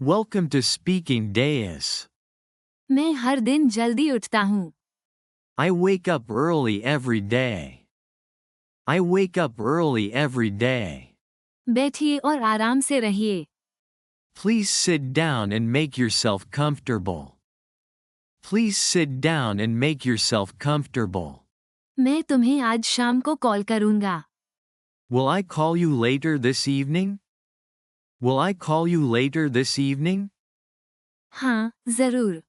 Welcome to Speaking Deus. मैं हर दिन जल्दी उठता हूँ. I wake up early every day. I wake up early every day. बैठिए और आराम से रहिए. Please sit down and make yourself comfortable. Please sit down and make yourself comfortable. मैं तुम्हें आज शाम को कॉल करूँगा. Will I call you later this evening? Will I call you later this evening? हाँ, ज़रूर.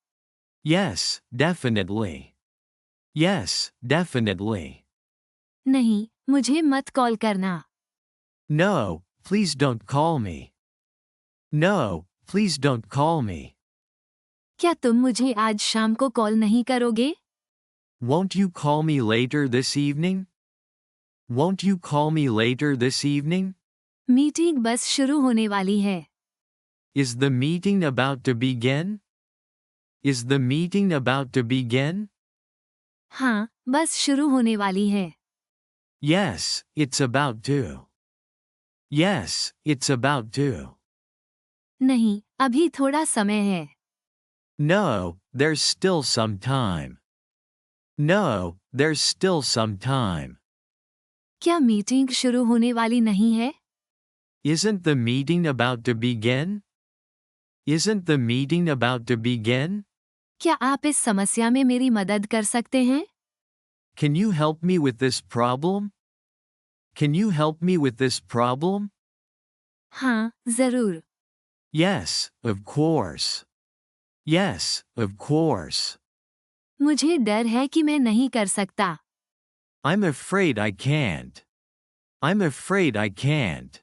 Yes, definitely. Yes, definitely. नहीं, मुझे मत कॉल करना. No, please don't call me. No, please don't call me. क्या तुम मुझे आज शाम को कॉल नहीं करोगे? Won't you call me later this evening? Won't you call me later this evening? Meeting बस शुरू होने वाली है. Is the meeting about to begin? Is the meeting about to begin? हाँ, बस शुरू होने वाली है. Yes, it's about to. Yes, it's about to. नहीं, अभी थोड़ा समय है. No, there's still some time. No, there's still some time. क्या मीटिंग शुरू होने वाली नहीं है? Isn't the meeting about to begin? Isn't the meeting about to begin? क्या आप इस समस्या में मेरी मदद कर सकते हैं? Can you help me with this problem? Can you help me with this problem? हाँ, ज़रूर. Yes, of course. Yes, of course. मुझे डर है कि मैं नहीं कर सकता. I'm afraid I can't. I'm afraid I can't.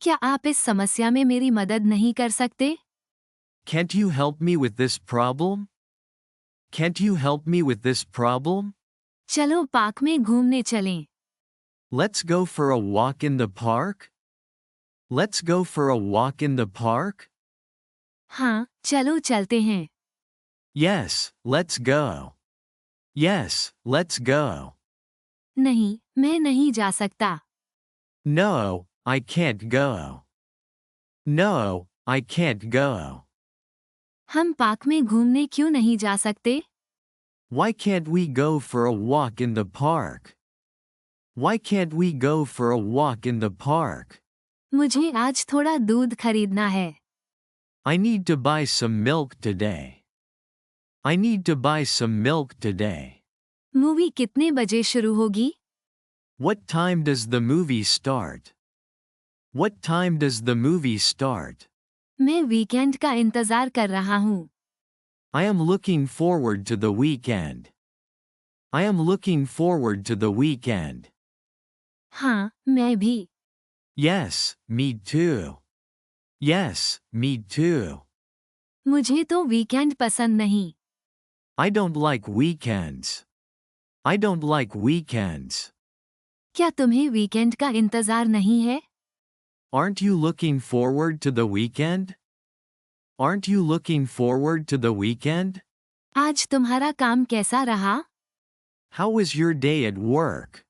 क्या आप इस समस्या में मेरी मदद नहीं कर सकते? Can't you help me with this problem? Can't you help me with this problem? चलो पार्क में घूमने चलें. Let's go for a walk in the park? Let's go for a walk in the park? हाँ, चलो चलते हैं. Yes, let's go. Yes, let's go. नहीं, मैं नहीं जा सकता. No, I can't go. No, I can't go. हम पार्क में घूमने क्यों नहीं जा सकते? Why can't we go for a walk in the park? Why can't we go for a walk in the park? मुझे आज थोड़ा दूध खरीदना है. I need to buy some milk today. I need to buy some milk today. Movie कितने बजे शुरू होगी? What time does the movie start? What time does the movie start? मैं वीकेंड का इंतजार कर रहा हूँ. I am looking forward to the weekend. I am looking forward to the weekend. हाँ, मैं भी. Yes, me too. Yes, me too. मुझे तो वीकेंड पसंद नहीं. I don't like weekends. I don't like weekends. क्या तुम्हें वीकेंड का इंतजार नहीं है? Aren't you looking forward to the weekend? Aren't you looking forward to the weekend? आज तुम्हारा काम कैसा रहा? How was your day at work?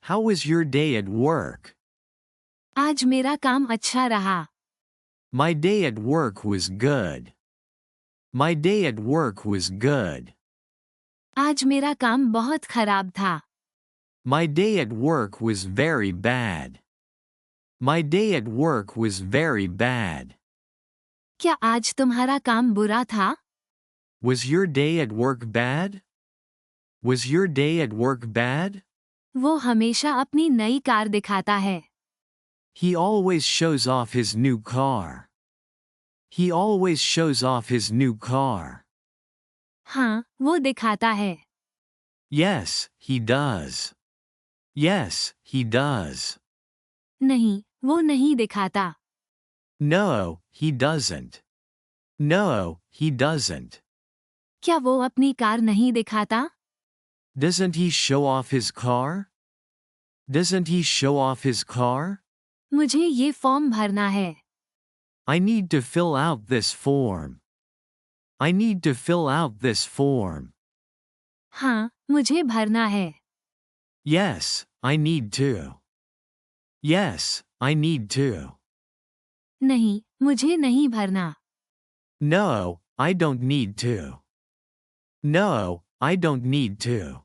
How was your day at work? आज मेरा काम अच्छा रहा. My day at work was good. My day at work was good. आज मेरा काम बहुत खराब था. My day at work was very bad. My day at work was very bad. क्या आज तुम्हारा काम बुरा था? Was your day at work bad? Was your day at work bad? वो हमेशा अपनी नई कार दिखाता है. He always shows off his new car. He always shows off his new car. हाँ, वो दिखाता है. Yes, he does. Yes, he does. नहीं, वो नहीं दिखाता. No, he doesn't. No, he doesn't. क्या वो अपनी कार नहीं दिखाता? Doesn't he show off his car? Doesn't he show off his car? मुझे ये फॉर्म भरना है. I need to fill out this form. I need to fill out this form. हाँ, मुझे भरना है. Yes, I need to. Yes, I need to. नहीं, मुझे नहीं भरना. No, I don't need to. No, I don't need to.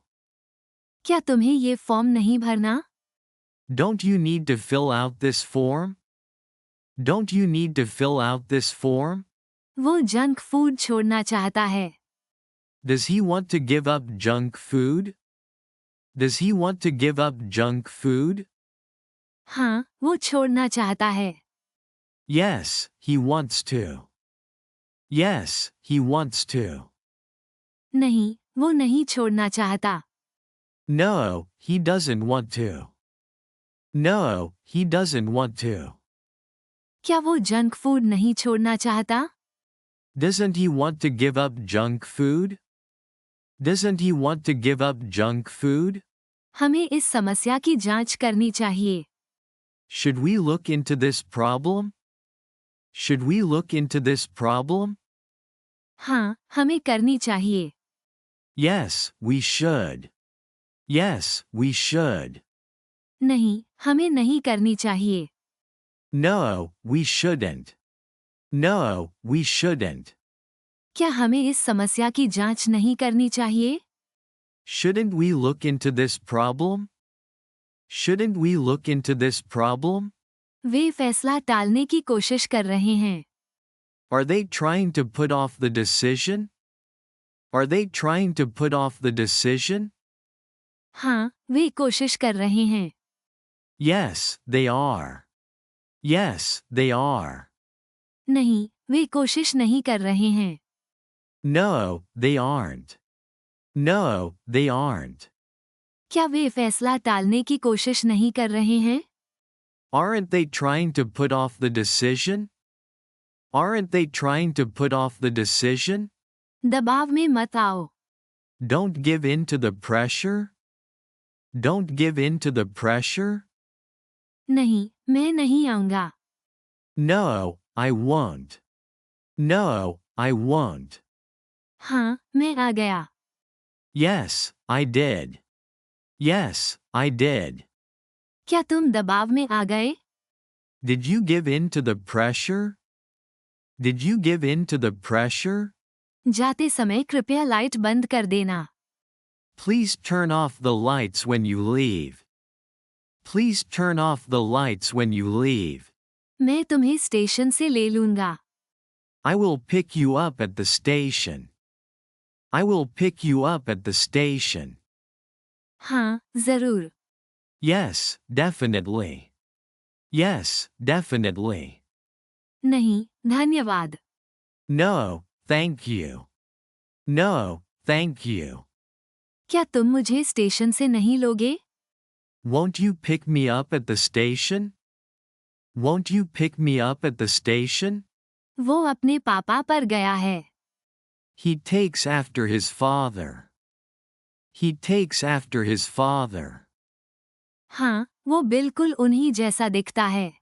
क्या तुम्हें ये फॉर्म नहीं भरना? Don't you need to fill out this form? Don't you need to fill out this form? वो जंक फूड छोड़ना चाहता है. Does he want to give up junk food? Does he want to give up junk food? हाँ, वो छोड़ना चाहता है. Yes, he wants to. Yes, he wants to. नहीं, वो नहीं छोड़ना चाहता. No, he doesn't want to. No, he doesn't want to. क्या वो जंक फूड नहीं छोड़ना चाहता? Doesn't he want to give up junk food? Doesn't he want to give up junk food? हमें इस समस्या की जांच करनी चाहिए. Should we look into this problem? Should we look into this problem? हाँ, हमें करनी चाहिए. Yes, we should. Yes, we should. नहीं, हमें नहीं करनी चाहिए. No, we shouldn't. No, we shouldn't. क्या हमें इस समस्या की जांच नहीं करनी चाहिए? Shouldn't we look into this problem? Shouldn't we look into this problem? वे फैसला टालने की कोशिश कर रहे हैं. Are they trying to put off the decision? Are they trying to put off the decision? हाँ, वे कोशिश कर रहे हैं. Yes, they are. Yes, they are. नहीं, वे कोशिश नहीं कर रहे हैं. No, they aren't. No, they aren't. क्या वे फैसला टालने की कोशिश नहीं कर रहे हैं? Aren't they trying to put off the decision? Aren't they trying to put off the decision? दबाव में मत आओ. Don't give in to the pressure? Don't give in to the pressure? नहीं, मैं नहीं आऊंगा. No, I won't. No, I won't. हाँ, मैं आ गया. Yes, I did. Yes, I did. क्या तुम दबाव में आ गए? Did you give in to the pressure? Did you give in to the pressure? जाते समय कृपया लाइट बंद कर देना. Please turn off the lights when you leave. Please turn off the lights when you leave. मैं तुम्हें station से ले लूंगा. I will pick you up at the station. I will pick you up at the station. हाँ, जरूर. Yes, definitely. Yes, definitely. नहीं, धन्यवाद. No, thank you. No, thank you. क्या तुम मुझे स्टेशन से नहीं लोगे? Won't you pick me up at the station? Won't you pick me up at the station? वो अपने पापा पर गया है. He takes after his father. He takes after his father. हाँ, वो बिल्कुल उन्हीं जैसा दिखता है.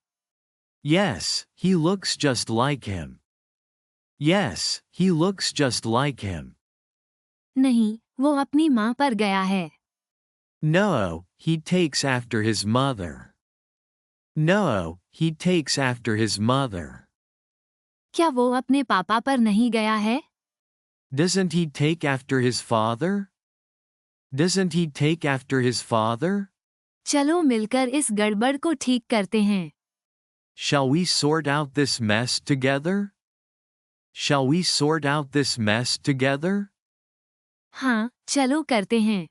Yes, he looks just like him. Yes, he looks just like him. नहीं, वो अपनी माँ पर गया है. No, he takes after his mother. No, he takes after his mother. क्या वो अपने पापा पर नहीं गया है? Doesn't he take after his father? Doesn't he take after his father? चलो मिलकर इस गड़बड़ को ठीक करते हैं. Shall we sort out this mess together? Shall we sort out this mess together? हाँ, चलो करते हैं.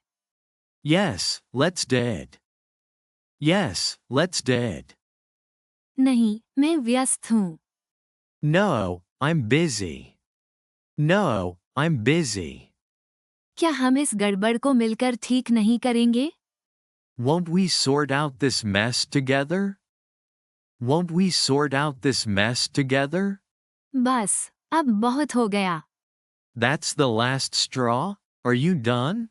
Yes, let's do it. Yes, let's do it. नहीं, मैं व्यस्त हूँ. No, I'm busy. No, I'm busy. क्या हम इस गड़बड़ को मिलकर ठीक नहीं करेंगे? Won't we sort out this mess together? Won't we sort out this mess together? बस, अब बहुत हो गया. That's the last straw? Are you done?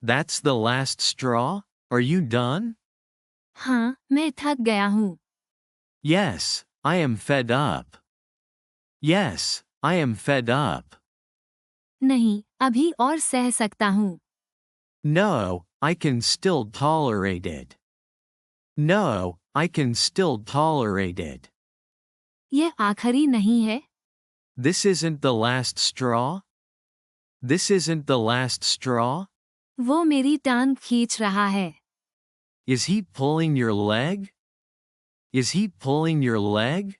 That's the last straw? Are you done? हाँ, मैं थक गया हूँ. Yes, I am fed up. Yes, I am fed up. नहीं, अभी और सह सकता हूँ. No, I can still tolerate it. No, I can still tolerate it. यह आखिरी नहीं है? This isn't the last straw? This isn't the last straw? वो मेरी टांग खींच रहा है। Is he pulling your leg? Is he pulling your leg?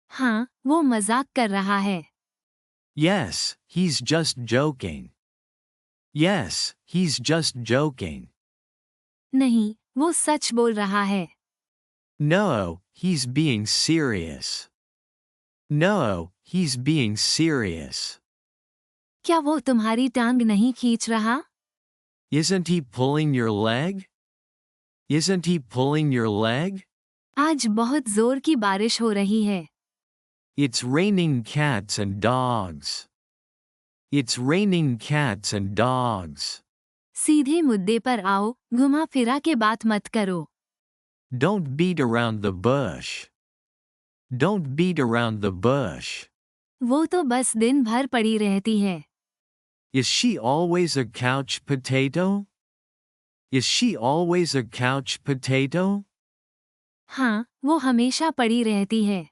हाँ, वो मजाक कर रहा है। Yes, he's just joking. Yes, he's just joking. नहीं, वो सच बोल रहा है। No, he's being serious. No, he's being serious. क्या वो तुम्हारी टांग नहीं खींच रहा? Isn't he pulling your leg? Isn't he pulling your leg? आज बहुत जोर की बारिश हो रही है। It's raining cats and dogs. It's raining cats and dogs. सीधे मुद्दे पर आओ, घुमा फिरा के बात मत करो। Don't beat around the bush. Don't beat around the bush. वो तो बस दिन भर पड़ी रहती है। Is she always a couch potato? Is she always a couch potato? हाँ, वो हमेशा पड़ी रहती है।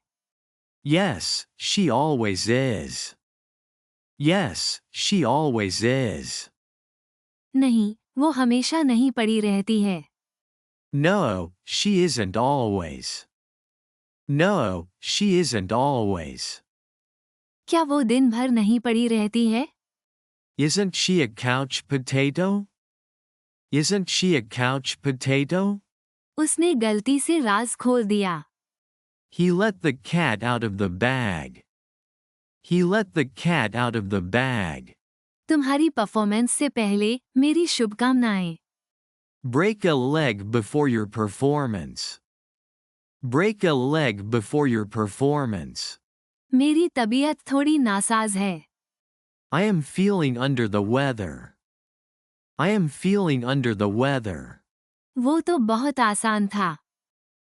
Yes, she always is. Yes, she always is. नहीं, वो हमेशा नहीं पड़ी रहती है। No, she isn't always. No, she isn't always. क्या वो दिन भर नहीं पड़ी रहती है? Isn't she a couch potato? Isn't she a couch potato? उसने गलती से राज खोल दिया। He let the cat out of the bag. He let the cat out of the bag. तुम्हारी परफॉर्मेंस से पहले मेरी शुभकामनाएं। Break a leg before your performance. Break a leg before your performance. मेरी तबीयत थोड़ी नासाज है। I am feeling under the weather. I am feeling under the weather. वो तो बहुत आसान था।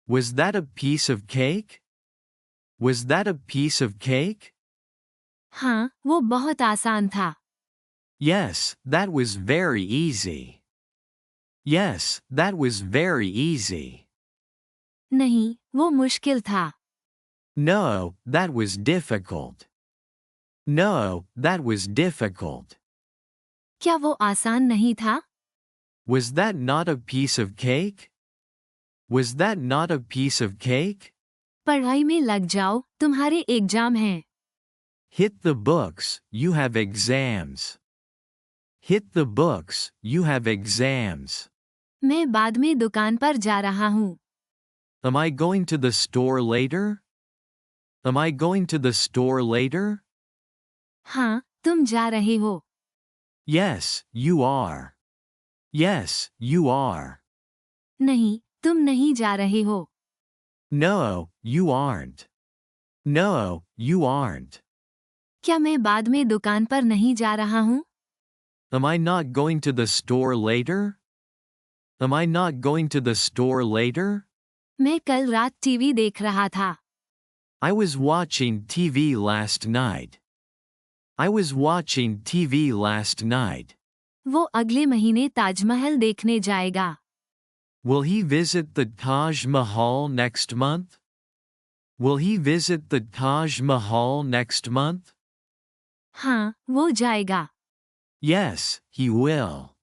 Was that a piece of cake? Was that a piece of cake? हाँ, वो बहुत आसान था। Yes, that was very easy. Yes, that was very easy. नहीं, वो मुश्किल था। No, that was difficult. No, that was difficult. क्या वो आसान नहीं था? Was that not a piece of cake? Was that not a piece of cake? पढ़ाई में लग जाओ, तुम्हारे एग्जाम हैं। Hit the books, you have exams. Hit the books, you have exams. मैं बाद में दुकान पर जा रहा हूँ। Am I going to the store later? Am I going to the store later? हाँ, तुम जा रहे हो। Yes, you are. Yes, you are. नहीं, तुम नहीं जा रहे हो। No, you aren't. No, you aren't. क्या मैं बाद में दुकान पर नहीं जा रहा हूँ? Am I not going to the store later? Am I not going to the store later? मैं कल रात टीवी देख रहा था। I was watching TV last night. I was watching TV last night. वो अगले महीने ताजमहल देखने जाएगा। Will he visit the Taj Mahal next month? Will he visit the Taj Mahal next month? हाँ, वो जाएगा। Yes, he will.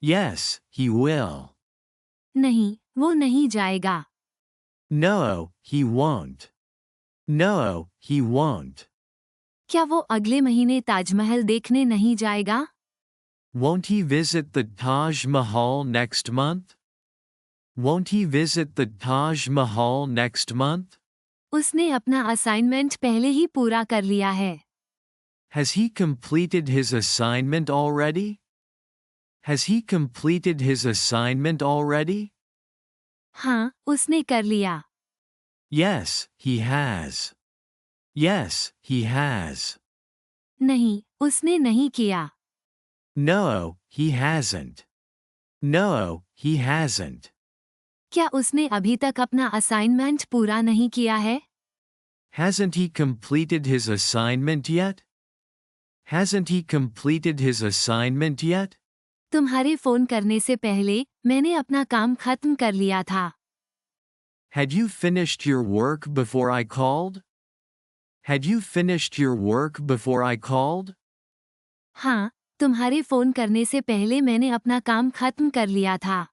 Yes, he will. नहीं, वो नहीं जाएगा। No, he won't. No, he won't. क्या वो अगले महीने ताजमहल देखने नहीं जाएगा? Won't he visit the Taj Mahal next month? Won't he visit the Taj Mahal next month? उसने अपना असाइनमेंट पहले ही पूरा कर लिया है। Has he completed his assignment already? Has he completed his assignment already? हाँ, उसने कर लिया। Yes, he has. Yes, he has. नहीं, उसने नहीं किया। No, he hasn't. No, he hasn't. क्या उसने अभी तक अपना असाइनमेंट पूरा नहीं किया है? Hasn't he completed his assignment yet? Hasn't he completed his assignment yet? तुम्हारे फोन करने से पहले मैंने अपना काम खत्म कर लिया था। Had you finished your work before I called? Had you finished your work before I called? हाँ, तुम्हारे फोन करने से पहले मैंने अपना काम खत्म कर लिया था।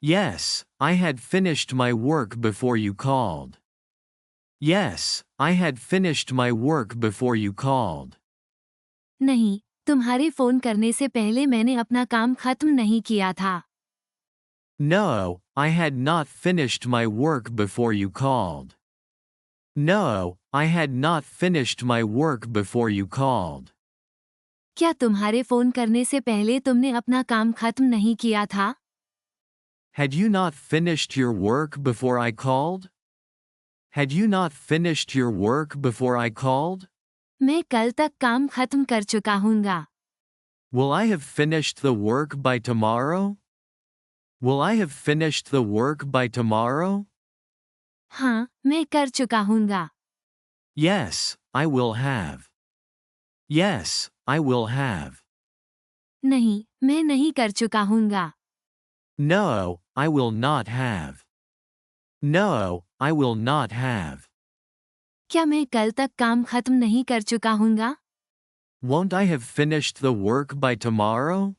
Yes, I had finished my work before you called. Yes, I had finished my work before you called. नहीं, तुम्हारे फोन करने से पहले मैंने अपना काम खत्म नहीं किया था। No, I had not finished my work before you called. No, I had not finished my work before you called. क्या तुम्हारे फोन करने से पहले तुमने अपना काम खत्म नहीं किया था? Had you not finished your work before I called? Had you not finished your work before I called? मैं कल तक काम खत्म कर चुका हूँगा। Will I have finished the work by tomorrow? Will I have finished the work by tomorrow? हाँ, मैं कर चुका हूँगा। Yes, I will have. Yes, I will have. नहीं, मैं नहीं कर चुका हूँगा। No, I will not have. No, I will not have. क्या मैं कल तक काम खत्म नहीं कर चुका हूँगा? Won't I have finished the work by tomorrow?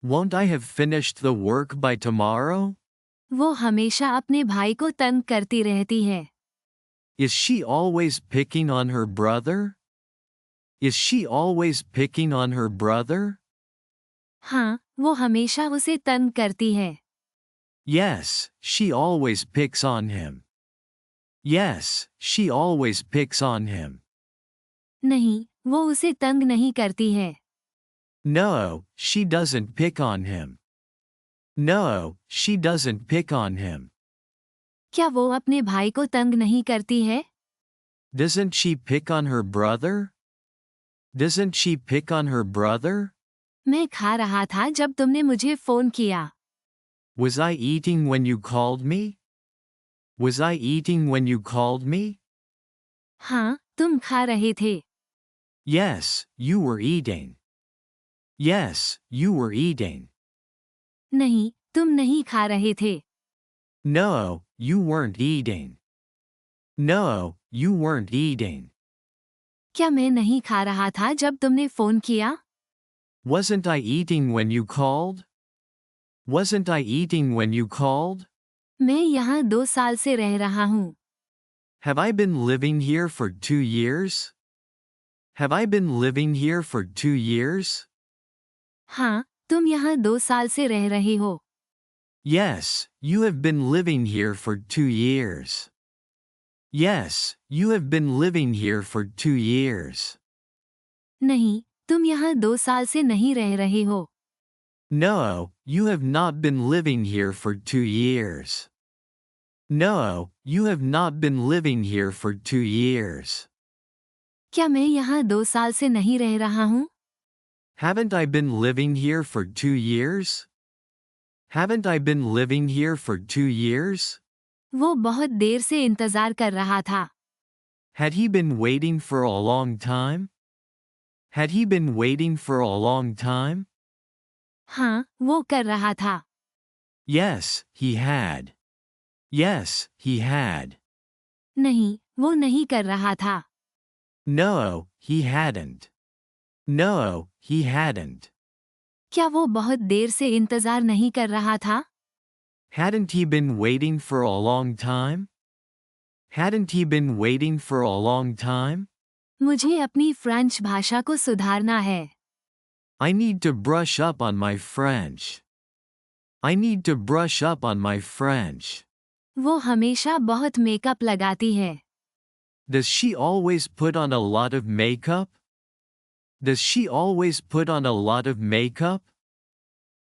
Won't I have finished the work by tomorrow? वो हमेशा अपने भाई को तंग करती रहती है। Is she always picking on her brother? Is she always picking on her brother? हाँ, वो हमेशा उसे तंग करती है। Yes, she always picks on him. Yes, she always picks on him. नहीं, वो उसे तंग नहीं करती है। No, she doesn't pick on him. No, she doesn't pick on him. क्या वो अपने भाई को तंग नहीं करती है? Doesn't she pick on her brother? Doesn't she pick on her brother? मैं खा रहा था जब तुमने मुझे फोन किया। Was I eating when you called me? Was I eating when you called me? हाँ, तुम खा रहे थे। Yes, you were eating. Yes, you were eating. नहीं, तुम नहीं खा रहे थे। No, you weren't eating. No, you weren't eating. क्या मैं नहीं खा रहा था जब तुमने फोन किया? Wasn't I eating when you called? Wasn't I eating when you called? मैं यहाँ 2 साल से रह रहा हूँ। Have I been living here for 2 years? Have I been living here for 2 years? हाँ, तुम यहाँ 2 साल से रह रहे हो। Yes, you have been living here for 2 years. Yes, you have been living here for 2 years. नहीं, तुम यहाँ 2 साल से नहीं रह रहे हो। No, you have not been living here for 2 years. No, you have not been living here for 2 years. क्या मैं यहाँ 2 साल से नहीं रह रहा हूँ? Haven't I been living here for 2 years? Haven't I been living here for 2 years? वो बहुत देर से इंतजार कर रहा था। Had he been waiting for a long time? Had he been waiting for a long time? हाँ, वो कर रहा था। Yes, he had. Yes, he had. नहीं, वो नहीं कर रहा था। No, he hadn't. No, he hadn't. क्या वो बहुत देर से इंतजार नहीं कर रहा था? Hadn't he been waiting for a long time? Hadn't he been waiting for a long time? मुझे अपनी फ्रेंच भाषा को सुधारना है। I need to brush up on my French. I need to brush up on my French. वो हमेशा बहुत makeup लगाती है। Does she always put on a lot of makeup? Does she always put on a lot of makeup?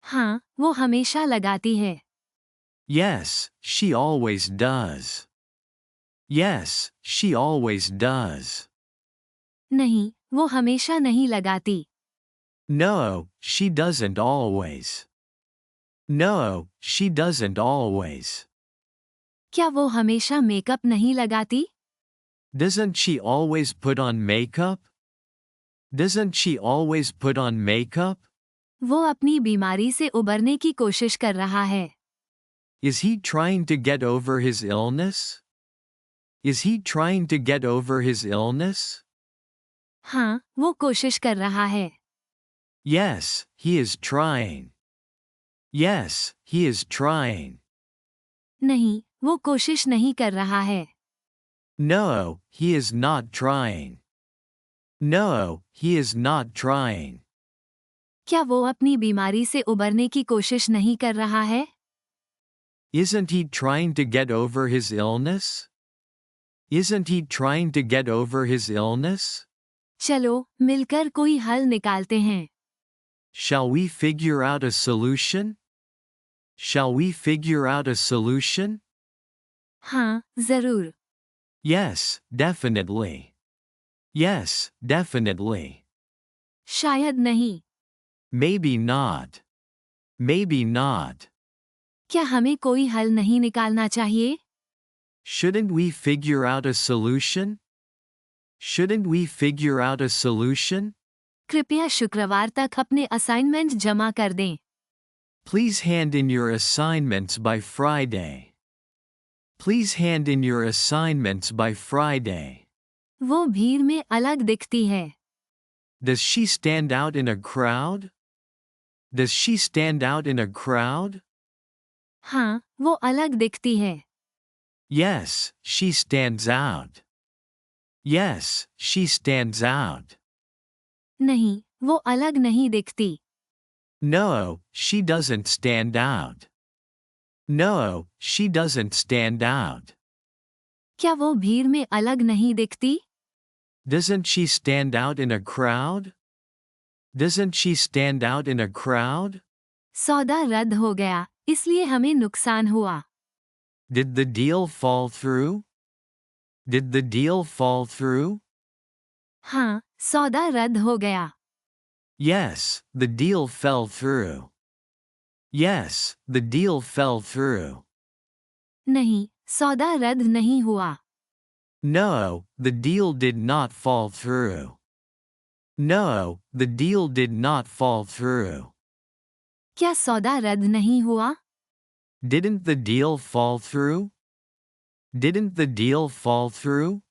हाँ, वो हमेशा लगाती है। Yes, she always does. Yes, she always does. नहीं, वो हमेशा नहीं लगाती। No, she doesn't always. No, she doesn't always. क्या वो हमेशा मेकअप नहीं लगाती? Doesn't she always put on makeup? Doesn't she always put on makeup? वो अपनी बीमारी से उबरने की कोशिश कर रहा है। Is he trying to get over his illness? Is he trying to get over his illness? हाँ, वो कोशिश कर रहा है. Yes, he is trying. Yes, he is trying. नहीं, वो कोशिश नहीं कर रहा है. No, he is not trying. No, he is not trying. क्या वो अपनी बीमारी से उबरने की कोशिश नहीं कर रहा है? Isn't he trying to get over his illness? Isn't he trying to get over his illness? चलो, मिलकर कोई हल निकालते हैं. Shall we figure out a solution? Shall we figure out a solution? हाँ, जरूर. Yes, definitely. Yes, definitely. शायद नहीं. Maybe not. Maybe not. क्या हमें कोई हल नहीं निकालना चाहिए? Shouldn't we figure out a solution? Shouldn't we figure out a solution? कृपया शुक्रवार तक अपने असाइनमेंट जमा कर दें. Please hand in your assignments by Friday. Please hand in your assignments by Friday. वो भीड़ में अलग दिखती है. Does she stand out in a crowd? Does she stand out in a crowd? हाँ, वो अलग दिखती है. Yes, she stands out. Yes, she stands out. नहीं, वो अलग नहीं दिखती. No, she doesn't stand out. No, she doesn't stand out. क्या वो भीड़ में अलग नहीं दिखती? Doesn't she stand out in a crowd? Doesn't she stand out in a crowd? सौदा रद्द हो गया, इसलिए हमें नुकसान हुआ. Did the deal fall through? Did the deal fall through? हाँ, सौदा रद्द हो गया. Yes, the deal fell through. Yes, the deal fell through. नहीं, सौदा रद्द नहीं हुआ. No, the deal did not fall through. No, the deal did not fall through. क्या सौदा रद्द नहीं हुआ? Didn't the deal fall through? Didn't the deal fall through?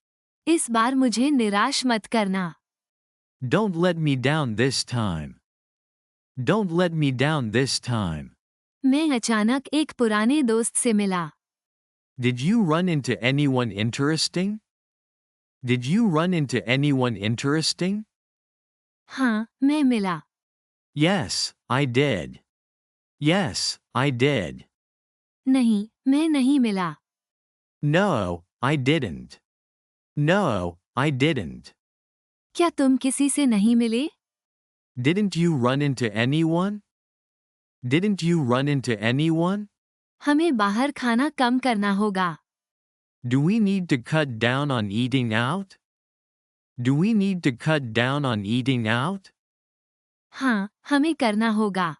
इस बार मुझे निराश मत करना. Don't let me down this time. Don't let me down this time. मैं अचानक एक पुराने दोस्त से मिला. Did you run into anyone interesting? Did you run into anyone interesting? हाँ, मैं मिला. Yes, I did. Yes, I did. नहीं, मैं नहीं मिला. No, I didn't. No, I didn't. क्या तुम किसी से नहीं मिले? Didn't you run into anyone? Didn't you run into anyone? हमें बाहर खाना कम करना होगा. Do we need to cut down on eating out? Do we need to cut down on eating out? हाँ, हमें करना होगा.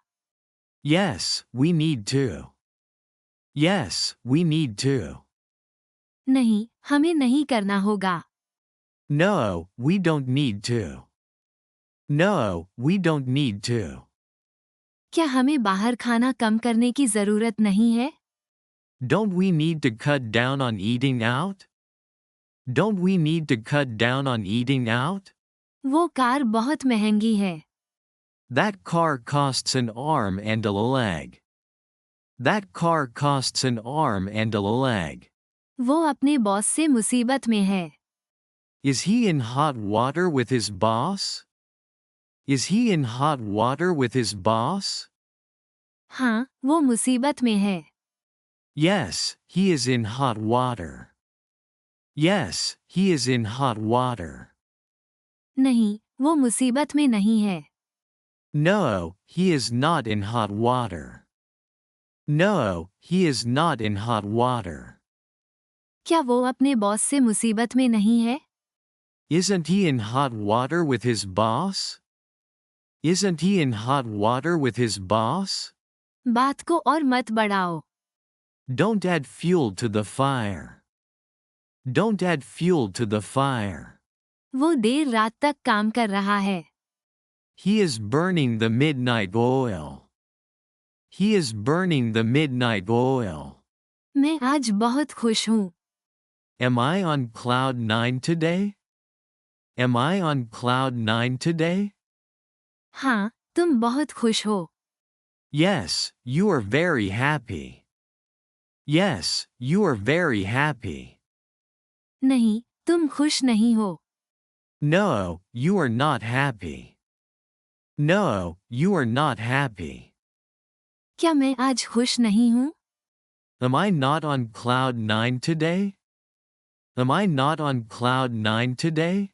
Yes, we need to. Yes, we need to. नहीं, हमें नहीं करना होगा. No, we don't need to. No, we don't need to. क्या हमें बाहर खाना कम करने की जरूरत नहीं है? Don't we need to cut down on eating out? Don't we need to cut down on eating out? वो कार बहुत महंगी है. That car costs an arm and a leg. That car costs an arm and a leg. वो अपने boss से मुसीबत में है. Is he in hot water with his boss? Is he in hot water with his boss? हाँ, वो मुसीबत में है. Yes, he is in hot water. Yes, he is in hot water. नहीं, वो मुसीबत में नहीं है. No, he is not in hot water. No, he is not in hot water. क्या वो अपने बॉस से मुसीबत में नहीं है? Isn't he in hot water with his boss? Isn't he in hot water with his boss? बात को और मत बढ़ाओ. Don't add fuel to the fire. Don't add fuel to the fire. वो देर रात तक काम कर रहा है. He is burning the midnight oil. He is burning the midnight oil. मैं आज बहुत खुश हूँ. Am I on cloud 9 today? Am I on cloud 9 today? हाँ, तुम बहुत खुश हो. Yes, you are very happy. Yes, you are very happy. नहीं, तुम खुश नहीं हो. No, you are not happy. No, you are not happy. क्या मैं आज खुश नहीं हूँ? Am I not on cloud 9 today? Am I not on cloud 9 today?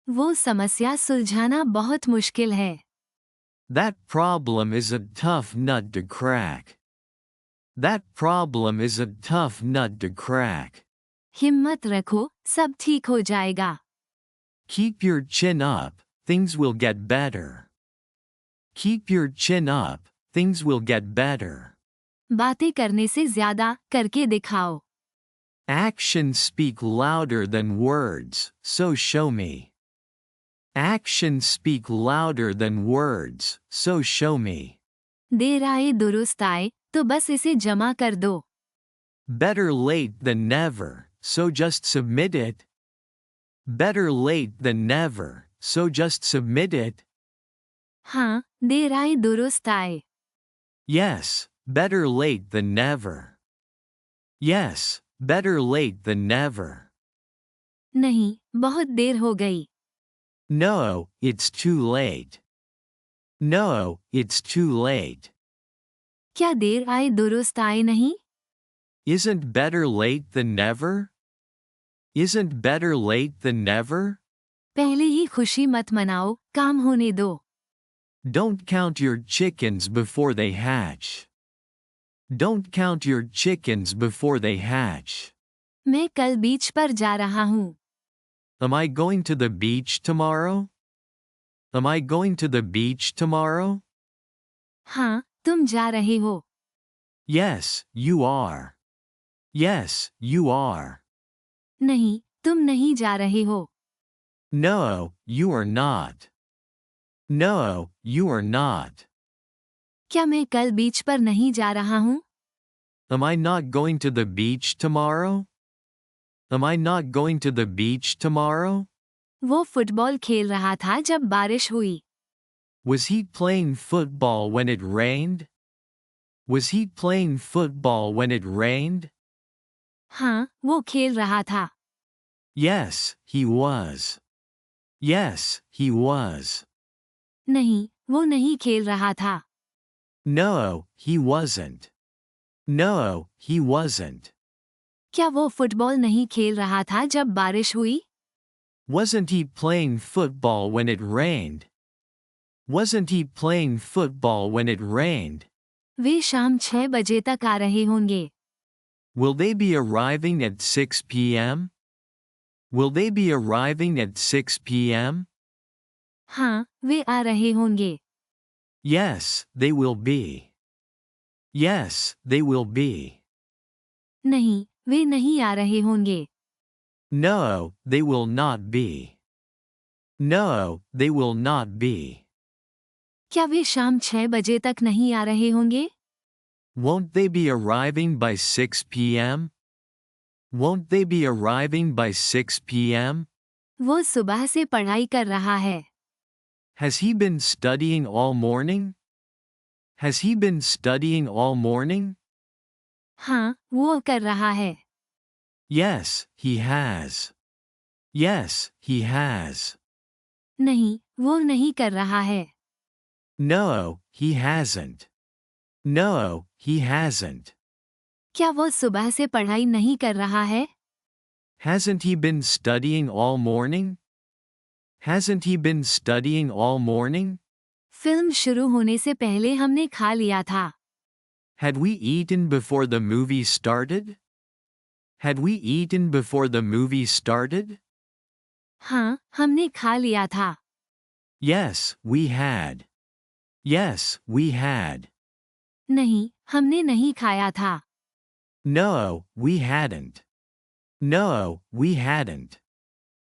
वो समस्या सुलझाना बहुत मुश्किल है. That problem is a tough nut to crack. That problem is a tough nut to crack. हिम्मत रखो, सब ठीक हो जाएगा. Keep your chin up, things will get better. Keep your chin up, things will get better. बातें करने से ज्यादा करके दिखाओ. Actions speak louder than words, so show me. Actions speak louder than words, so show me. देर आए दुरुस्त आए, तो बस इसे जमा कर दो. Better late than never, so just submit it. Better late than never, so just submit it. हाँ, देर आए दुरुस्त आए. Yes, better late than never. Yes, better late than never. नहीं, बहुत देर हो गई. No, it's too late. No, it's too late. क्या देर आए दुरुस्त आए नहीं? Isn't better late than never? Isn't better late than never? पहले ही खुशी मत मनाओ, काम होने दो. Don't count your chickens before they hatch. Don't count your chickens before they hatch. मैं कल बीच पर जा रहा हूँ. Am I going to the beach tomorrow? Am I going to the beach tomorrow? हाँ, तुम जा रहे हो. Yes, you are. Yes, you are. नहीं, तुम नहीं जा रहे हो. No, you are not. No, you are not. क्या मैं कल बीच पर नहीं जा रहा हूँ? Am I not going to the beach tomorrow? Am I not going to the beach tomorrow? वो फुटबॉल खेल रहा था जब बारिश हुई. Was he playing football when it rained? Was he playing football when it rained? हाँ, वो खेल रहा था. Yes, he was. Yes, he was. नहीं, वो नहीं खेल रहा था. No, he wasn't. No, he wasn't. क्या वो फुटबॉल नहीं खेल रहा था जब बारिश हुई? Wasn't he playing football when it rained? Wasn't he playing football when it rained? वे शाम 6 बजे तक आ रहे होंगे. Will they be arriving at 6 p.m.? Will they be arriving at 6 p.m.? हाँ, वे आ रहे होंगे. Yes, they will be. Yes, they will be. नहीं, वे नहीं आ रहे होंगे. No, they will not be. No, they will not be. क्या वे शाम 6 बजे तक नहीं आ रहे होंगे? Won't they be arriving by 6 p.m.? Won't they be arriving by 6 p.m.? वो सुबह से पढ़ाई कर रहा है. Has he been studying all morning? Has he been studying all morning? हाँ, वो कर रहा है. Yes, he has. Yes, he has. नहीं, वो नहीं कर रहा है. No, he hasn't. No, he hasn't. क्या वो सुबह से पढ़ाई नहीं कर रहा है? Hasn't he been studying all morning? Hasn't he been studying all morning? Film शुरू होने से पहले हमने खा लिया था. Had we eaten before the movie started? Had we eaten before the movie started? हाँ, हमने खा लिया था. Yes, we had. Yes, we had. नहीं, हमने नहीं खाया था. No, we hadn't. No, we hadn't.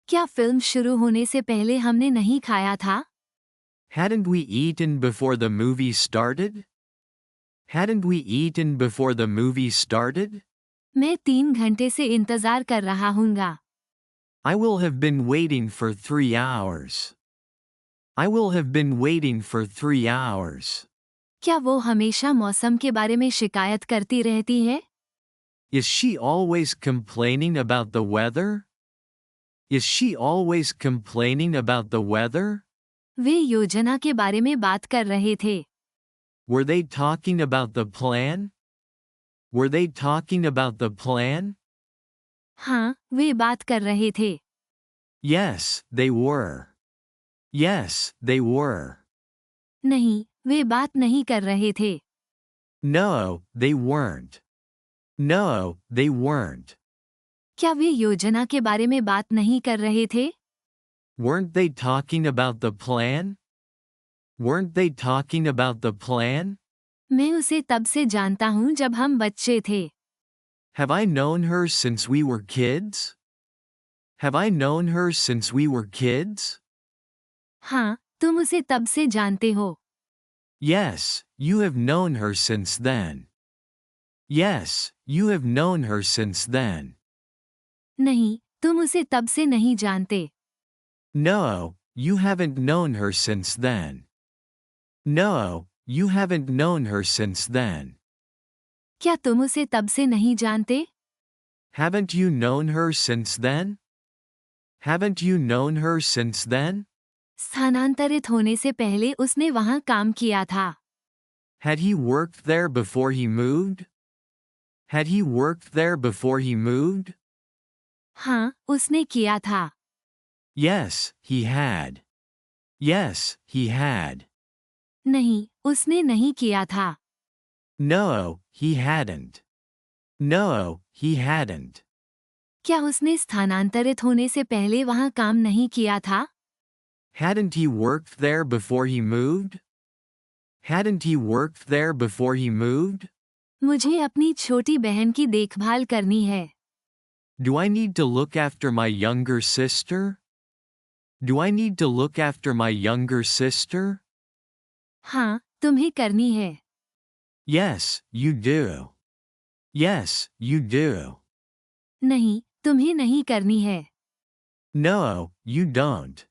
क्या फिल्म शुरू होने से पहले हमने नहीं खाया था? Hadn't we eaten before the movie started? Hadn't we eaten before the movie started? मैं 3 घंटे से इंतजार कर रहा हूँगा. I will have been waiting for 3 hours. I will have been waiting for 3 hours. क्या वो हमेशा मौसम के बारे में शिकायत करती रहती है? Is she always complaining about the weather? Is she always complaining about the weather? वे योजना के बारे में बात कर रहे थे. Were they talking about the plan? Were they talking about the plan? हाँ, वे बात कर रहे थे. Yes, they were. Yes, they were. नहीं, वे बात नहीं कर रहे थे. No, they weren't. No, they weren't. क्या वे योजना के बारे में बात नहीं कर रहे थे? Weren't they talking about the plan? Weren't they talking about the plan? मैं उसे तब से जानता हूँ जब हम बच्चे थे. Have I known her since we were kids? Have I known her since we were kids? हाँ, तुम उसे तब से जानते हो. Yes, you have known her since then. Yes, you have known her since then. नहीं, तुम उसे तब से नहीं जानते. No, you haven't known her since then. No, you haven't known her since then. क्या तुम उसे तब से नहीं जानते? Haven't you known her since then? Haven't you known her since then? स्थानांतरित होने से पहले उसने वहाँ काम किया था. Had he worked there before he moved? Had he worked there before he moved? हाँ, उसने किया था. Yes, he had. Yes, he had. नहीं, उसने नहीं किया था. No, he hadn't. No, he hadn't. क्या उसने स्थानांतरित होने से पहले वहाँ काम नहीं किया था? Hadn't he worked there before he moved? Hadn't he worked there before he moved? मुझे अपनी छोटी बहन की देखभाल करनी है. Do I need to look after my younger sister? Do I need to look after my younger sister? हाँ, तुम्हें करनी है. Yes, you do. Yes, you do. नहीं, तुम्हें नहीं करनी है. No, you don't.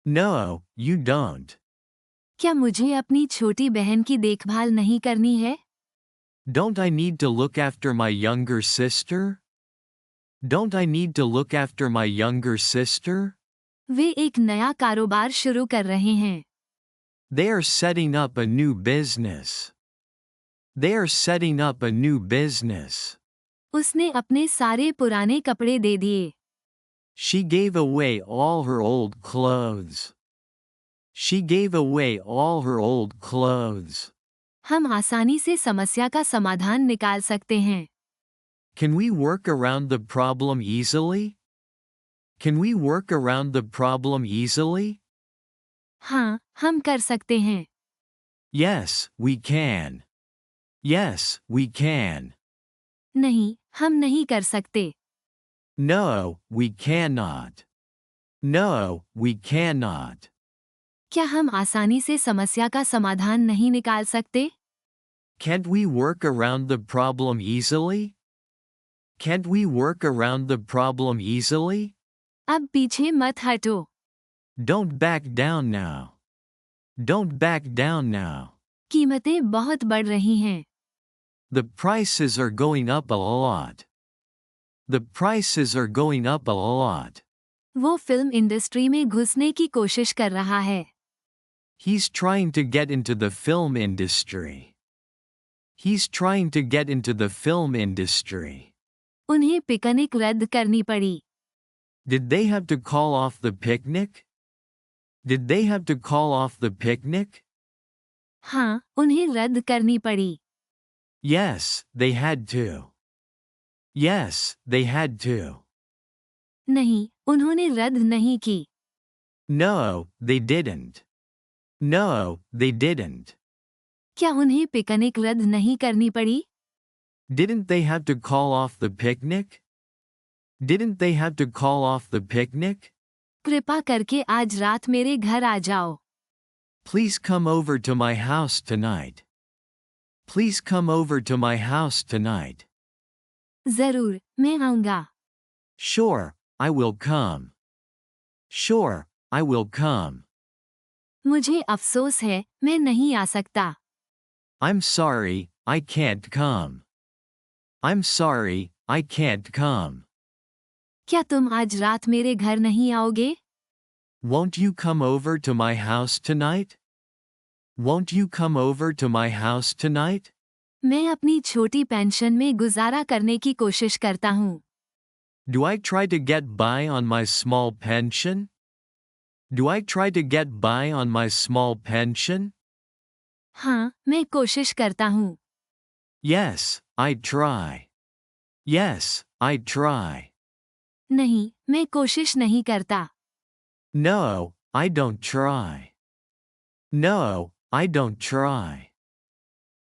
No, you don't. क्या मुझे अपनी छोटी बहन की देखभाल नहीं करनी है? Don't I need to look after my younger sister? Don't I need to look after my younger sister? वे एक नया कारोबार शुरू कर रहे हैं. They are setting up a new business. They are setting up a new business. उसने अपने सारे पुराने कपड़े दे दिए. She gave away all her old clothes. She gave away all her old clothes. हम आसानी से समस्या का समाधान निकाल सकते हैं. Can we work around the problem easily? Can we work around the problem easily? हाँ, हम कर सकते हैं. Yes, we can. Yes, we can. नहीं, हम नहीं कर सकते. No, we cannot. No, we cannot. क्या हम आसानी से समस्या का समाधान नहीं निकाल सकते? Can't we work around the problem easily? Can't we work around the problem easily? अब पीछे मत हटो. Don't back down now. Don't back down now. कीमतें बहुत बढ़ रही हैं. The prices are going up a lot. The prices are going up a lot. वो फिल्म इंडस्ट्री में घुसने की कोशिश कर रहा है. He's trying to get into the film industry. He's trying to get into the film industry. उन्हें picnic रद्द करनी पड़ी. Did they have to call off the picnic? Did they have to call off the picnic? हाँ, उन्हें रद्द करनी पड़ी. Yes, they had to. Yes, they had to. नहीं, उन्होंने रद्द नहीं की. No, they didn't. No, they didn't. क्या उन्हें पिकनिक रद्द नहीं करनी पड़ी? Didn't they have to call off the picnic? Didn't they have to call off the picnic? कृपा करके आज रात मेरे घर आ जाओ. Please come over to my house tonight. Please come over to my house tonight. जरूर, मैं आऊंगा. Sure, I will come. Sure, I will come. मुझे अफसोस है, मैं नहीं आ सकता. I'm sorry, I can't come. I'm sorry, I can't come. क्या तुम आज रात मेरे घर नहीं आओगे? Won't you come over to my house tonight? Won't you come over to my house tonight? मैं अपनी छोटी पेंशन में गुजारा करने की कोशिश करता हूँ. Do I try to get by on my small pension? Do I try to get by on my small pension? हाँ, मैं कोशिश करता हूँ. Yes, I try. Yes, I try. नहीं, मैं कोशिश नहीं करता. No, I don't try. No, I don't try.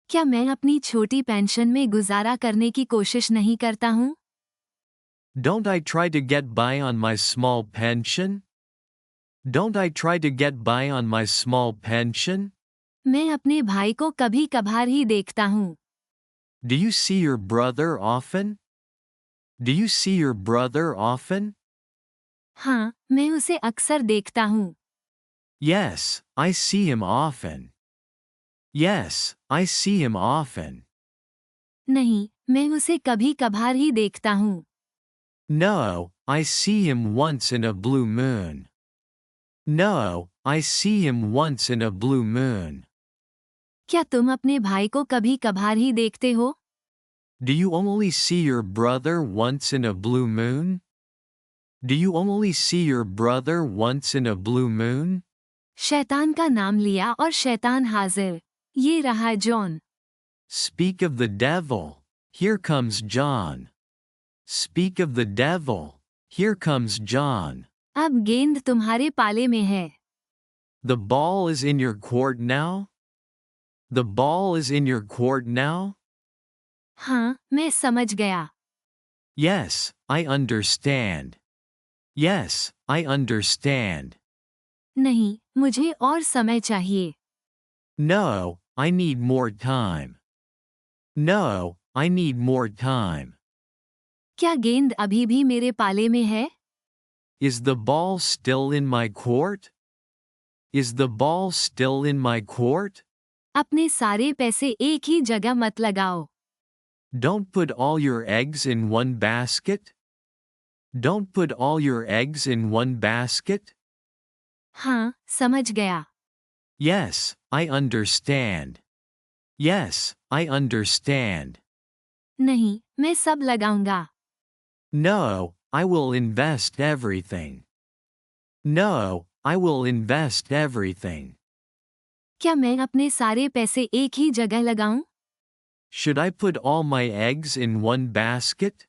क्या मैं अपनी छोटी पेंशन में गुजारा करने की कोशिश नहीं करता हूँ? Don't I try to get by on my small pension? Don't I try to get by on my small pension? मैं अपने भाई को कभी कभार ही देखता हूँ. Do you see your brother often? Do you see your brother often? हाँ, मैं उसे अक्सर देखता हूँ. Yes, I see him often. Yes, I see him often. नहीं, मैं उसे कभी कभार ही देखता हूँ. No, I see him once in a blue moon. No, I see him once in a blue moon. क्या तुम अपने भाई को कभी कभार ही देखते हो? Do you only see your brother once in a blue moon? Do you only see your brother once in a blue moon? शैतान का नाम लिया और शैतान हाजिर. ये रहा John. Speak of the devil. Here comes John. Speak of the devil. Here comes John. अब गेंद तुम्हारे पाले में है. The ball is in your court now? The ball is in your court now? हाँ, मैं समझ गया. Yes, I understand. Yes, I understand. नहीं, मुझे और समय चाहिए. No, I need more time. No, I need more time. क्या गेंद अभी भी मेरे पाले में है? Is the ball still in my court? Is the ball still in my court? अपने सारे पैसे एक ही जगह मत लगाओ. Don't put all your eggs in one basket. Don't put all your eggs in one basket. हाँ, समझ गया. Yes, I understand. Yes, I understand. नहीं, मैं सब लगाऊंगा. No, I will invest everything. No, I will invest everything. क्या मैं अपने सारे पैसे एक ही जगह लगाऊं? Should I put all my eggs in one basket?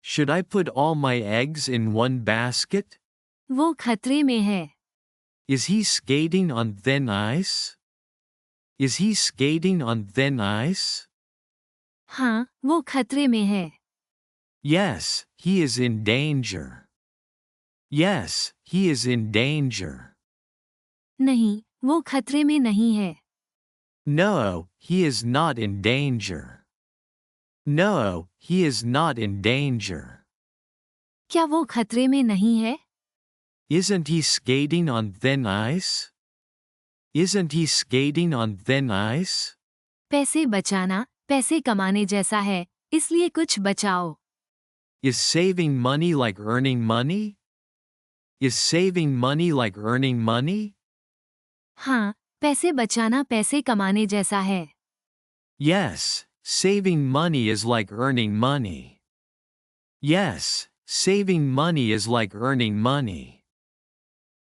Should I put all my eggs in one basket? वो खतरे में है. Is he skating on thin ice? Is he skating on thin ice? हाँ, वो खतरे में है. Yes, he is in danger. Yes, he is in danger. नहीं, वो खतरे में नहीं है. No, he is not in danger. No, he is not in danger. क्या वो खतरे में नहीं है? Isn't he skating on thin ice? Isn't he skating on thin ice? पैसे बचाना, पैसे कमाने जैसा है, इसलिए कुछ बचाओ. Is saving money like earning money? Is saving money like earning money? हाँ, पैसे बचाना पैसे कमाने जैसा है. Yes, saving money is like earning money. Yes, saving money is like earning money.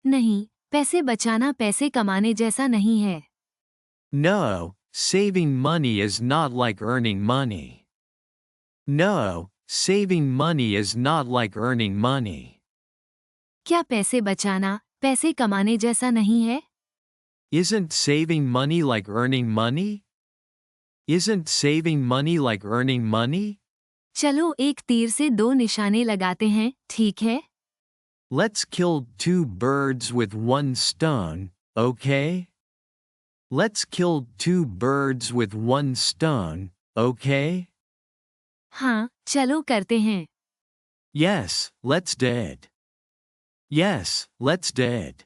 नहीं, पैसे बचाना पैसे कमाने जैसा नहीं है. No, saving money is not like earning money. No, saving money is not like earning money. क्या पैसे बचाना पैसे कमाने जैसा नहीं है? Isn't saving money like earning money? Isn't saving money like earning money? चलो एक तीर से दो निशाने लगाते हैं, ठीक है? Let's kill two birds with one stone, okay? Let's kill two birds with one stone, okay? हाँ, चलो करते हैं. Yes, let's do it. Yes, let's do it.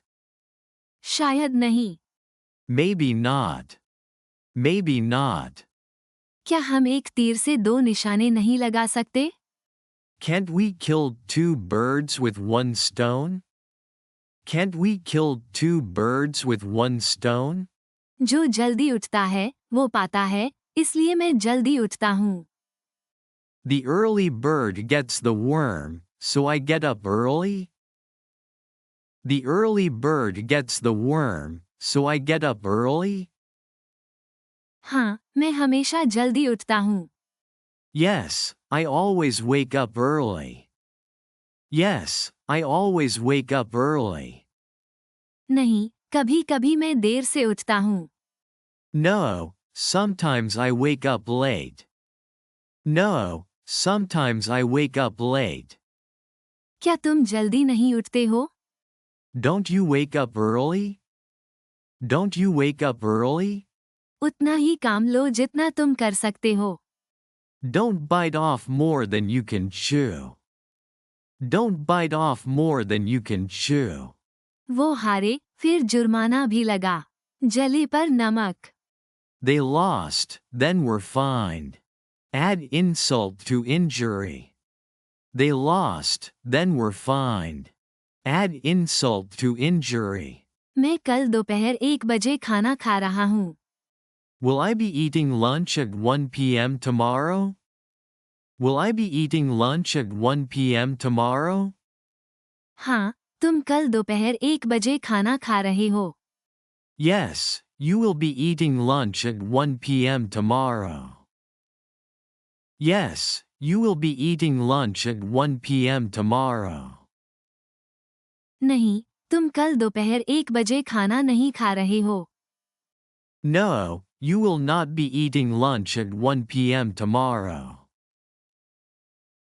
शायद नहीं. Maybe not. Maybe not. क्या हम एक तीर से दो निशाने नहीं लगा सकते? Can't we kill two birds with one stone? Can't we kill two birds with one stone? जो जल्दी उठता है वो पाता है, इसलिए मैं जल्दी उठता हूँ. The early bird gets the worm, so I get up early. The early bird gets the worm, so I get up early. हाँ, मैं हमेशा जल्दी उठता हूँ. Yes, I always wake up early. Yes, I always wake up early. नहीं, कभी-कभी मैं देर से उठता हूँ. No, sometimes I wake up late. No, sometimes I wake up late. क्या तुम जल्दी नहीं उठते हो? Don't you wake up early? Don't you wake up early? उतना ही काम लो जितना तुम कर सकते हो. Don't bite off more than you can chew. Don't bite off more than you can chew. वो हारे, फिर जुर्माना भी लगा. जले पर नमक. They lost, then were fined. Add insult to injury. They lost, then were fined. Add insult to injury. मैं कल दोपहर 1 बजे खाना खा रहा हूँ. Will I be eating lunch at 1 p.m. tomorrow? Will I be eating lunch at 1 p.m. tomorrow? हाँ, तुम कल दोपहर 1 बजे खाना खा रहे हो. Yes, you will be eating lunch at 1 p.m. tomorrow. Yes, you will be eating lunch at 1 p.m. tomorrow. नहीं, तुम कल दोपहर 1 बजे खाना नहीं खा रहे हो. No, you will not be eating lunch at 1 p.m. tomorrow.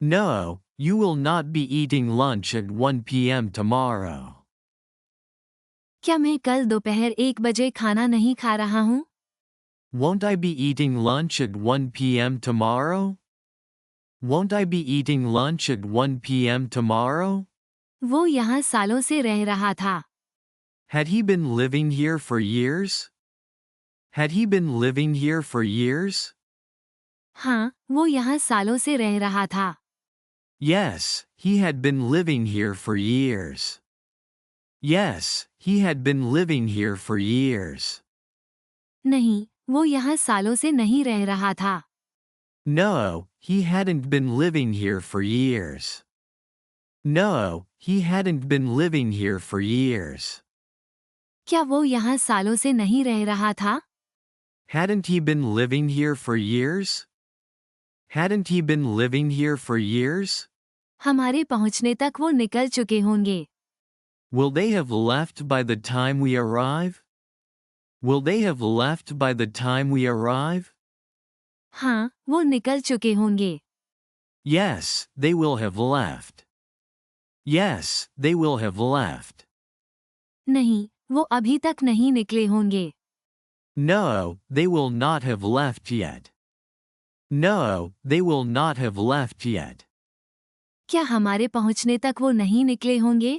No, you will not be eating lunch at 1 p.m. tomorrow. क्या मैं कल दोपहर 1 बजे खाना नहीं खा रहा हूँ? Won't I be eating lunch at 1 p.m. tomorrow? Won't I be eating lunch at 1 p.m. tomorrow? वो यहाँ सालों से रह रहा था. Had he been living here for years? Had he been living here for years? हाँ, वो यहाँ सालों से रह रहा था. Yes, he had been living here for years. Yes, he had been living here for years. नहीं, वो यहाँ सालों से नहीं रह रहा था. No, he hadn't been living here for years. No, he hadn't been living here for years. क्या वो यहाँ सालों से नहीं रह रहा था? Hadn't he been living here for years? Hadn't he been living here for years? हमारे पहुँचने तक वो निकल चुके होंगे. Will they have left by the time we arrive? Will they have left by the time we arrive? हाँ, वो निकल चुके होंगे. Yes, they will have left. Yes, they will have left. नहीं, वो अभी तक नहीं निकले होंगे. No, they will not have left yet. No, they will not have left yet. क्या हमारे पहुँचने तक वो नहीं निकले होंगे?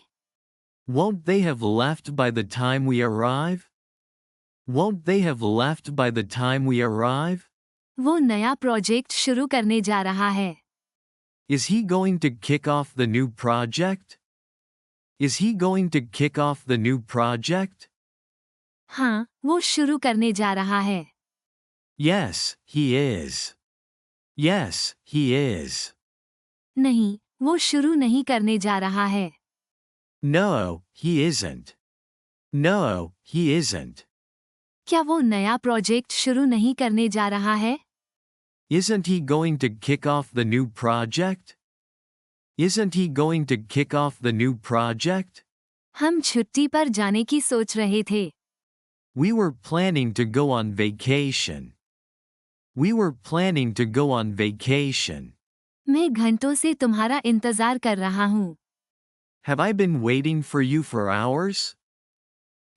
Won't they have left by the time we arrive? Won't they have left by the time we arrive? वो नया प्रोजेक्ट शुरू करने जा रहा है. Is he going to kick off the new project? Is he going to kick off the new project? हाँ, वो शुरू करने जा रहा है. Yes, he is. Yes, he is. नहीं, वो शुरू नहीं करने जा रहा है. No, he isn't. No, he isn't. क्या वो नया प्रोजेक्ट शुरू नहीं करने जा रहा है? Isn't he going to kick off the new project? Isn't he going to kick off the new project? हम छुट्टी पर जाने की सोच रहे थे. We were planning to go on vacation. We were planning to go on vacation. मैं घंटों से तुम्हारा इंतजार कर रहा हूँ. Have I been waiting for you for hours?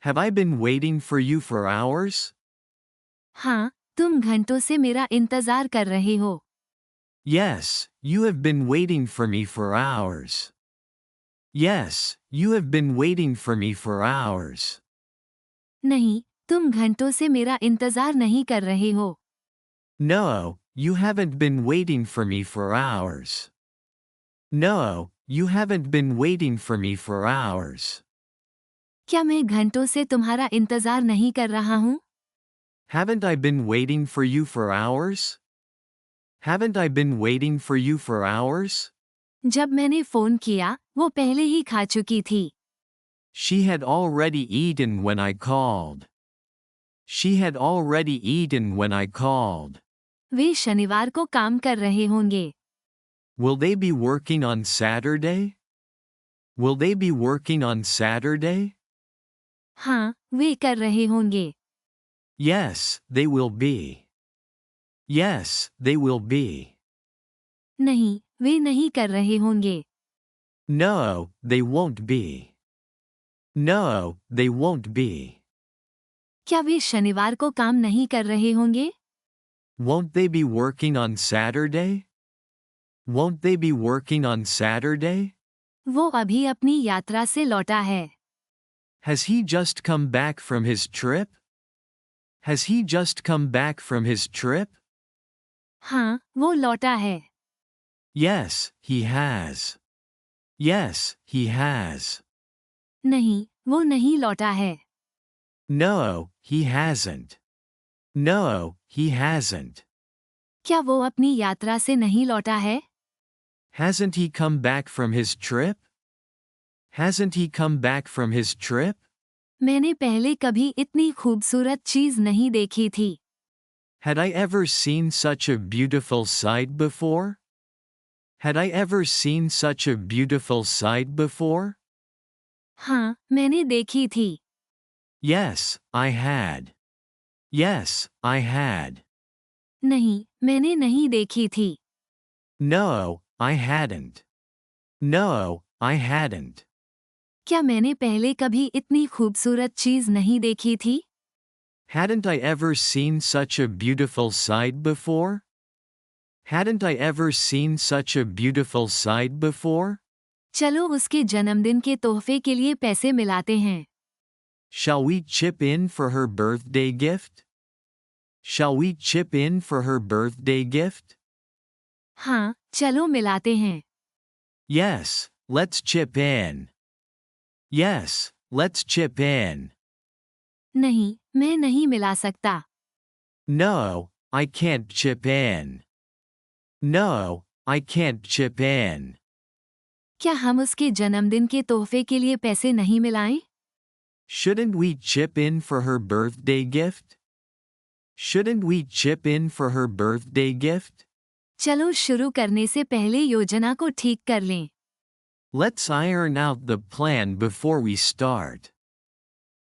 Have I been waiting for you for hours? हाँ, तुम घंटों से मेरा इंतजार कर रहे हो. Yes, you have been waiting for me for hours. Yes, you have been waiting for me for hours. नहीं, तुम घंटों से मेरा इंतजार नहीं कर रहे हो। No, you haven't been waiting for me for hours. No, you haven't been waiting for me for hours. क्या मैं घंटों से तुम्हारा इंतजार नहीं कर रहा हूँ? Haven't I been waiting for you for hours? Haven't I been waiting for you for hours? जब मैंने फोन किया, वो पहले ही खा चुकी थी। She had already eaten when I called. She had already eaten when I called. वे शनिवार को काम कर रहे होंगे। Will they be working on Saturday? Will they be working on Saturday? हाँ, वे कर रहे होंगे। Yes, they will be. Yes, they will be. नहीं, वे नहीं कर रहे होंगे। No, they won't be. No, they won't be. क्या वे शनिवार को काम नहीं कर रहे होंगे? Won't they be working on Saturday? Won't they be working on Saturday? वो अभी अपनी यात्रा से लौटा है। Has he just come back from his trip? Has he just come back from his trip? हाँ, वो लौटा है। Yes, he has. Yes, he has. नहीं, वो नहीं लौटा है। No, he hasn't. No, he hasn't. क्या वो अपनी यात्रा से नहीं लौटा है? Hasn't he come back from his trip? Hasn't he come back from his trip? मैंने पहले कभी इतनी खूबसूरत चीज नहीं देखी थी। Had I ever seen such a beautiful sight before? Had I ever seen such a beautiful sight before? हाँ, मैंने देखी थी। Yes, I had. Yes, I had. नहीं, मैंने नहीं देखी थी। No, I hadn't. No, I hadn't. क्या मैंने पहले कभी इतनी खूबसूरत चीज नहीं देखी थी? Hadn't I ever seen such a beautiful sight before? Hadn't I ever seen such a beautiful sight before? चलो उसके जन्मदिन के तोहफे के लिए पैसे मिलाते हैं। Shall we chip in for her birthday gift? Shall we chip in for her birthday gift? हाँ, चलो मिलाते हैं। Yes, let's chip in. Yes, let's chip in. नहीं, मैं नहीं मिला सकता। No, I can't chip in. No, I can't chip in. क्या हम उसके जन्मदिन के तोहफे के लिए पैसे नहीं मिलाएं? Shouldn't we chip in for her birthday gift? Shouldn't we chip in for her birthday gift? चलो शुरू करने से पहले योजना को ठीक कर लें। Let's iron out the plan before we start.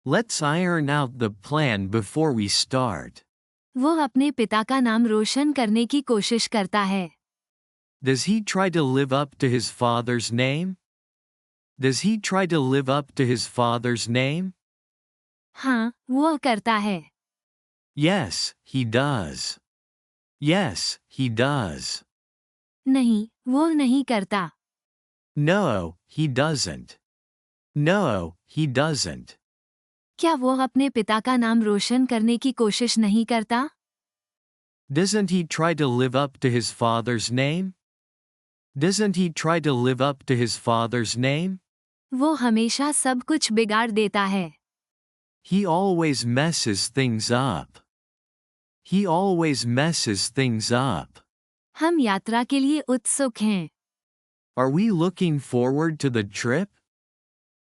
Let's iron out the plan before we start. वो अपने पिता का नाम रोशन करने की कोशिश करता है। Does he try to live up to his father's name? Does he try to live up to his father's name? हाँ, वो करता है। Yes, he does. Yes, he does. नहीं, वो नहीं करता। No, he doesn't. No, he doesn't. क्या वो अपने पिता का नाम रोशन करने की कोशिश नहीं करता? Doesn't he try to live up to his father's name? Doesn't he try to live up to his father's name? वो हमेशा सब कुछ बिगाड़ देता है। He always messes things up. He always messes things up. हम यात्रा के लिए उत्सुक हैं। Are we looking forward to the trip?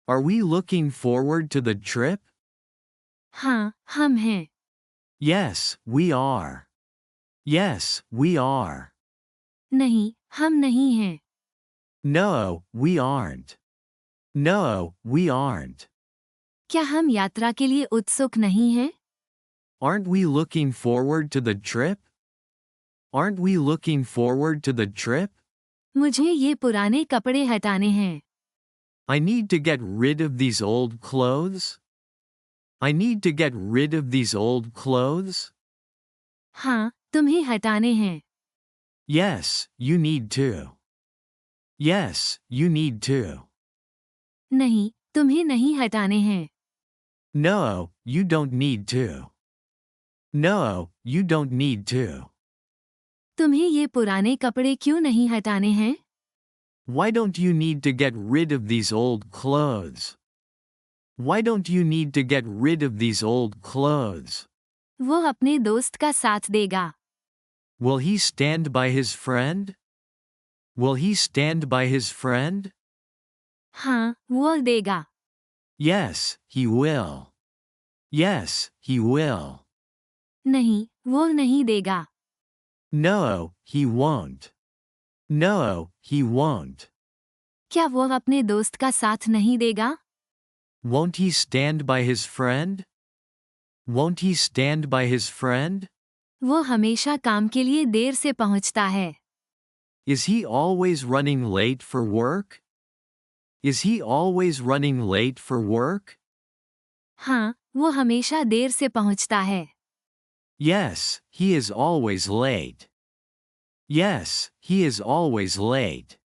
Are we looking forward to the trip? हाँ, हम हैं। Yes, we are. Yes, we are. नहीं, हम नहीं हैं। No, we aren't. No, we aren't. क्या हम यात्रा के लिए उत्सुक नहीं हैं? Aren't we looking forward to the trip? Aren't we looking forward to the trip? मुझे ये पुराने कपड़े हटाने हैं। I need to get rid of these old clothes. I need to get rid of these old clothes. हाँ, तुम्हें हटाने हैं। Yes, you need to. Yes, you need to. नहीं, तुम्हें नहीं हटाने हैं। No, you don't need to. No, you don't need to. तुम्हें ये पुराने कपड़े क्यों नहीं हटाने हैं? Why don't you need to get rid of these old clothes? Why don't you need to get rid of these old clothes? वो अपने दोस्त का साथ देगा। Will he stand by his friend? Will he stand by his friend? हाँ, वो देगा। Yes, he will. Yes, he will. नहीं, वो नहीं देगा। No, he won't. No, he won't. क्या वो अपने दोस्त का साथ नहीं देगा? Won't he stand by his friend? Won't he stand by his friend? वो हमेशा काम के लिए देर से पहुंचता है। Is he always running late for work? Is he always running late for work? हाँ, वो हमेशा देर से पहुंचता है। Yes, he is always late. Yes, he is always late.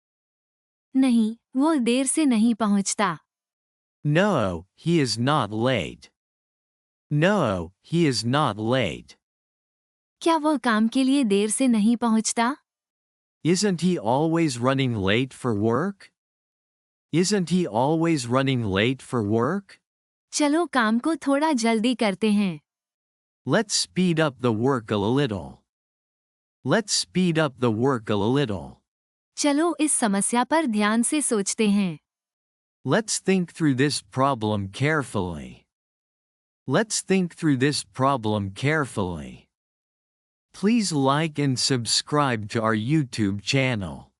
नहीं, वो देर से नहीं पहुंचता। No, he is not late. No, he is not late. क्या वो काम के लिए देर से नहीं पहुंचता? Isn't he always running late for work? Isn't he always running late for work? चलो काम को थोड़ा जल्दी करते हैं। Let's speed up the work a little. Let's speed up the work a little. चलो इस समस्या पर ध्यान से सोचते हैं। Let's think through this problem carefully. Let's think through this problem carefully. Please like and subscribe to our YouTube channel.